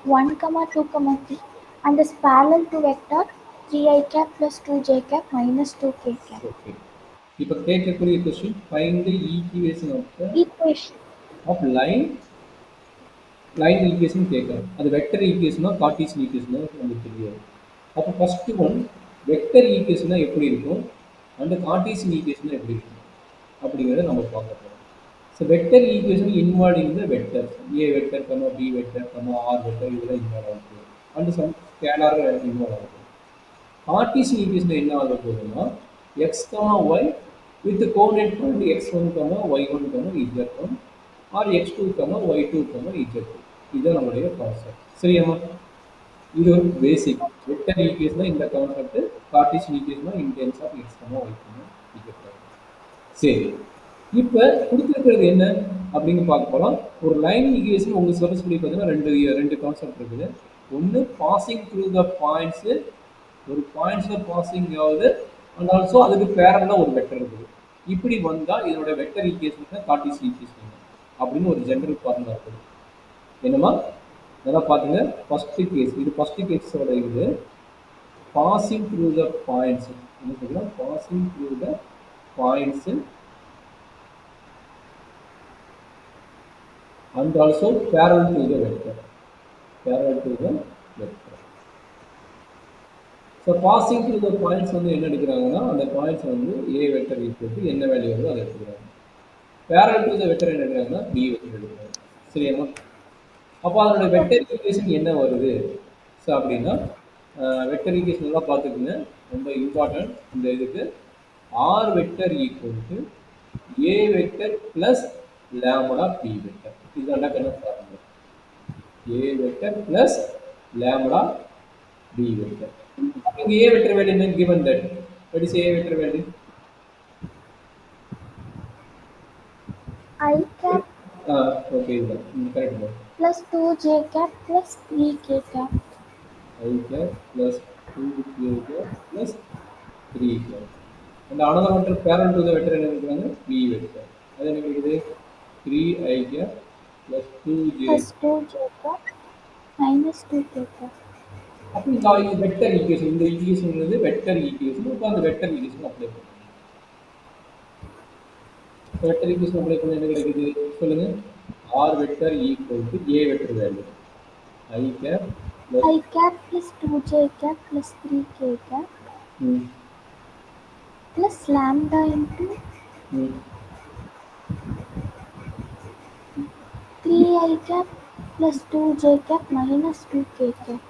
1, 2, 3 and is parallel to vector 3i cap plus 2j cap minus 2k cap. Okay. இப்போ கேட்கக்கூடிய question find the equation Equation. Of line equation கேட்குறோம். அது vector ஈக்குவேஷனா Cartesian ஈக்குவேஷனா நமக்கு தெரியாது. அப்போ first one vector ஈக்குவேஷனா எப்படி இருக்கும் அண்ட் கார்ட்டீசியன் ஈக்குவேஷனா எப்படி இருக்கும் அப்படிங்கிறத நம்ம பார்க்க போகிறோம். So vector equation involving the vector A vector comma B vector comma R vector இதெல்லாம் இன்வால்வ் ஆகுது அண்ட் சம் ஸ்கேலார் இன்வால்வ் ஆகுது. கார்ட்டீசியன் ஈக்குவேஷன் என்ன ஆக போகுதுன்னா X comma Y with coordinate point X one comma Y one comma Z one or X two comma Y two comma Z two. இதுதான் நம்மளுடைய concept. சரியாம்மா? இது ஒரு பேசிக் வெக்டர் ஈக்குவேஷன் இந்த concept. Cartesian equation in terms of X comma Y comma Z one. சரி, இப்போ கொடுத்துருக்கிறது என்ன அப்படின்னு பார்க்க போகலாம். ஒரு லைன் ஈக்குவேஷன் உங்கள் சிலபஸ் படி பார்த்தீங்கன்னா ரெண்டு கான்செப்ட் இருக்குது. ஒன்று பாசிங் த்ரூ த பாயிண்ட்ஸு, ஒரு பாயிண்ட்ஸில் பாசிங் ஆகுது அண்ட் ஆல்சோ அதுக்கு பேரலாக ஒரு வெக்டர் இருக்குது. இப்படி வந்தால் இதோட வெக்டர் ஈக்குவேஷன் கார்ட்டீசியன் ஈக்குவேஷன் அப்படின்னு ஒரு ஜெனரல் ஃபார்முலா இருக்குது. என்னமா நல்லா பார்த்துங்க. ஃபஸ்ட்டு கேஸ் இது ஃபஸ்ட்டு கேஸோட இது பாசிங் த்ரூ த பாயிண்ட்ஸ் என்ன சொல்லலாம், passing through the points and also parallel to the vector. Parallel to the vector. So passing through the points வந்து என்ன எடுக்கிறாங்கன்னா அந்த பாயிண்ட்ஸ் வந்து a வெக்டர் ஈக்குவல் என்ன வேல்யூ வருதோ அதை எடுத்துக்கிறாங்க. parallel to the vector என்ன எடுக்கிறாங்கன்னா b வெக்டர் எடுக்கிறாங்க. சரியா? அப்போ அதோட வெக்டர் ஈக்குவேஷன் என்ன வருது? ஸோ அப்படின்னா வெக்டர் ஈக்குவேஷன் எல்லாம் பார்த்துக்குங்க, ரொம்ப இம்பார்ட்டன்ட். இந்த இதுக்கு r vector equal to a vector plus lambda p vector. இதுதான் கணக்கு formula. a vector plus lambda b vector. இங்க a வெக்டர் வேல்யூ என்ன given that what is a vector value? I cap okay இது correct plus 2j cap plus 3k cap. I cap plus 2k cap plus 3 cap. And another vector parallel to the vector என்ன இருக்குறாங்க b vector. அது என்ன கிடைக்குது 3i cap plus 2j plus 2j cap minus 2k cap. அப்போ இந்த vector equation, இந்த equation வந்து vector equation. இப்போ அந்த வெக்டர் ஈக்குவேஷன் அப்ளை பண்ணுங்க. வெக்டர் ஈக்குவேஷன் அப்ளை பண்ண என்ன கிடைக்குது சொல்லுங்க. r vector equal to a vector value i cap plus 2j cap plus 3k cap plus lambda into 3i cap plus 2j cap minus 2k cap.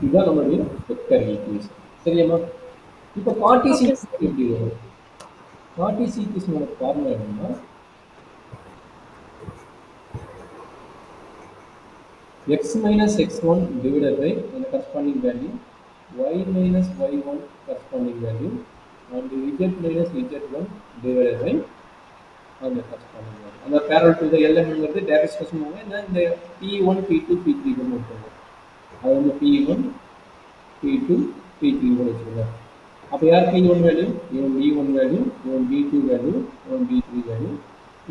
இதுதான் நம்மளுடைய vector equation. சரியாம்மா? இப்போ Cartesian equation எப்படி வரும்? கார்ட்டீசியன் ஈக்குவேஷனோட ஃபார்முலா என்னன்னா x minus x1 divided by the corresponding value, y minus y1 corresponding value, and z minus z1 divided by the corresponding value. And the parallel to the LM வந்து direct expression மூலமா இந்த P1 P2 P3 ன்னு இருக்கும். அது வந்து P1 P2 P3 ன்னு வச்சுக்கலாம். அப்போ யார் P1 வேல்யூ, இவன் B1 வேல்யூ, இவன் B2 வேல்யூ, இவன் B3 வேல்யூ.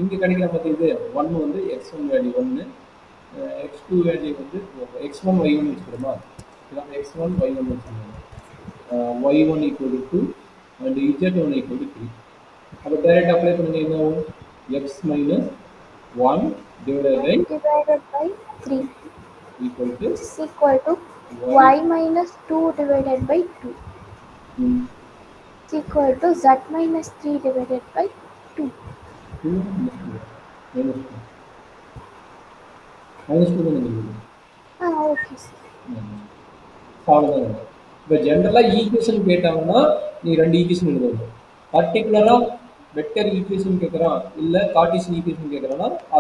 இங்கே கிடைக்கிற பார்த்தீங்க 1 வந்து x1 வேல்யூ 1, x2 வேல்யூ வந்து x1 y1 வச்சுக்கிறோமா? இதான் x1 y1 வச்சுக்கோங்க. y1 equal to 2 and z1 equal to 3. அப்போ டைரக்ட் அப்ளை பண்ணுங்க. என்ன ஆகும்? x minus 1 divided by 3 equal to is equal to y minus 2 divided by 2 is equal to z minus 3 divided by 2. 2 minus 2 minus 2 தான் இருக்குது. Okay sir. அவ்வளோதான். இப்போ ஜென்ரலாக equation கேட்டாங்கன்னா நீ ரெண்டு ஈக்குவேஷன் எழுதணும். பர்டிகுலராக வெக்டர் ஈக்குவேஷன் கேட்குறான் இல்லை கார்ட்டீசியன் ஈக்குவேஷன் கேட்குறான்னா